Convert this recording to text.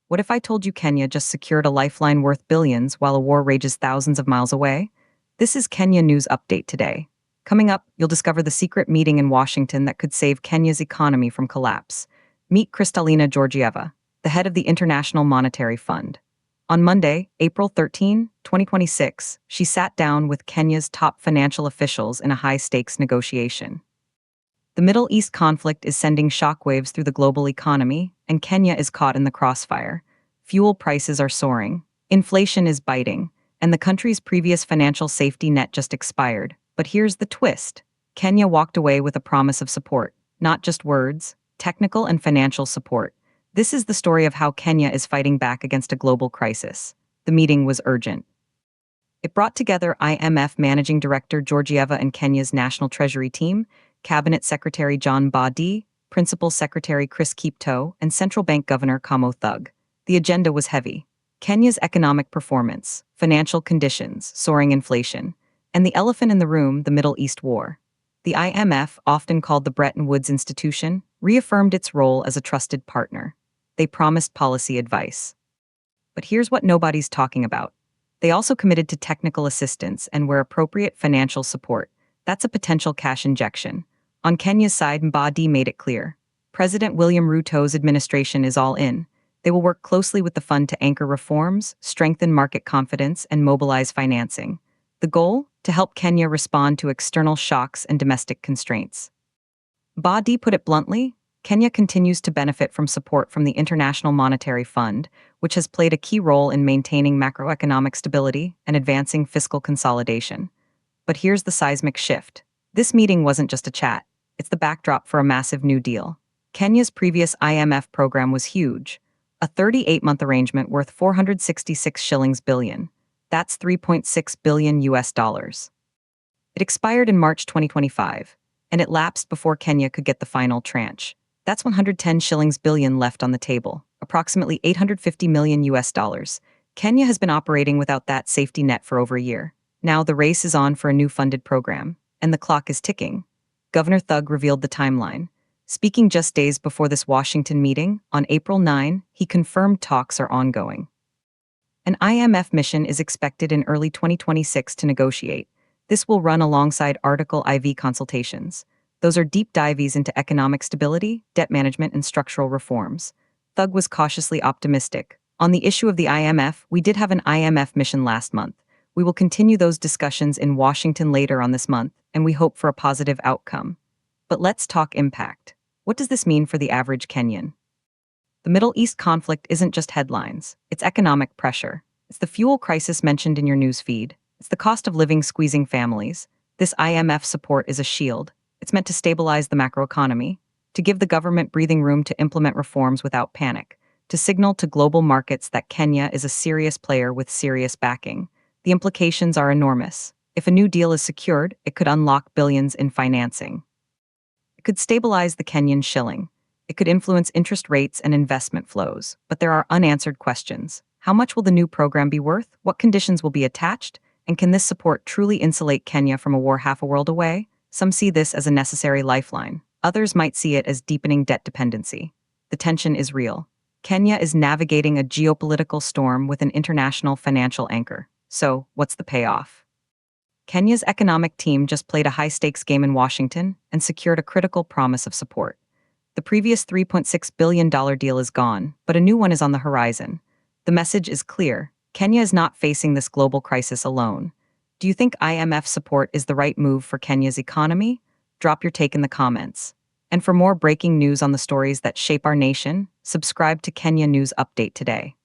What if I told you Kenya just secured a lifeline worth billions while a war rages thousands of miles away? This is Kenya News Update today. Coming up, you'll discover the secret meeting in Washington that could save Kenya's economy from collapse. Meet Kristalina Georgieva, the head of the International Monetary Fund. On Monday, April 13, 2026, she sat down with Kenya's top financial officials in a high-stakes negotiation. The Middle East conflict is sending shockwaves through the global economy, and Kenya is caught in the crossfire. Fuel prices are soaring, inflation is biting, and the country's previous financial safety net just expired. But here's the twist. Kenya walked away with a promise of support, not just words, technical and financial support. This is the story of how Kenya is fighting back against a global crisis. The meeting was urgent. It brought together IMF Managing Director Georgieva and Kenya's National Treasury team, Cabinet Secretary John Mbadi, Principal Secretary Chris Kipto, and Central Bank Governor Kamo Thug. The agenda was heavy. Kenya's economic performance, financial conditions, soaring inflation, and the elephant in the room, the Middle East war. The IMF, often called the Bretton Woods Institution, reaffirmed its role as a trusted partner. They promised policy advice. But here's what nobody's talking about. They also committed to technical assistance and, where appropriate, financial support. That's a potential cash injection. On Kenya's side, Mbadi made it clear. President William Ruto's administration is all in. They will work closely with the fund to anchor reforms, strengthen market confidence, and mobilize financing. The goal? To help Kenya respond to external shocks and domestic constraints. Mbadi put it bluntly, Kenya continues to benefit from support from the International Monetary Fund, which has played a key role in maintaining macroeconomic stability and advancing fiscal consolidation. But here's the seismic shift. This meeting wasn't just a chat. It's the backdrop for a massive new deal. Kenya's previous IMF program was huge. A 38-month arrangement worth 466 shillings billion. That's 3.6 billion US dollars. It expired in March 2025, and it lapsed before Kenya could get the final tranche. That's 110 shillings billion left on the table, approximately 850 million US dollars. Kenya has been operating without that safety net for over a year. Now the race is on for a new funded program, and the clock is ticking. Governor Thug revealed the timeline. Speaking just days before this Washington meeting, on April 9, he confirmed talks are ongoing. An IMF mission is expected in early 2026 to negotiate. This will run alongside Article IV consultations. Those are deep dives into economic stability, debt management, and structural reforms. Thug was cautiously optimistic. On the issue of the IMF, we did have an IMF mission last month. We will continue those discussions in Washington later on this month, and we hope for a positive outcome. But let's talk impact. What does this mean for the average Kenyan? The Middle East conflict isn't just headlines, it's economic pressure. It's the fuel crisis mentioned in your news feed. It's the cost of living squeezing families. This IMF support is a shield. It's meant to stabilize the macroeconomy, to give the government breathing room to implement reforms without panic, to signal to global markets that Kenya is a serious player with serious backing. The implications are enormous. If a new deal is secured, it could unlock billions in financing. It could stabilize the Kenyan shilling. It could influence interest rates and investment flows. But there are unanswered questions. How much will the new program be worth? What conditions will be attached? And can this support truly insulate Kenya from a war half a world away? Some see this as a necessary lifeline. Others might see it as deepening debt dependency. The tension is real. Kenya is navigating a geopolitical storm with an international financial anchor. So, what's the payoff? Kenya's economic team just played a high-stakes game in Washington and secured a critical promise of support. The previous $3.6 billion deal is gone, but a new one is on the horizon. The message is clear. Kenya is not facing this global crisis alone. Do you think IMF support is the right move for Kenya's economy? Drop your take in the comments. And for more breaking news on the stories that shape our nation, subscribe to Kenya News Update today.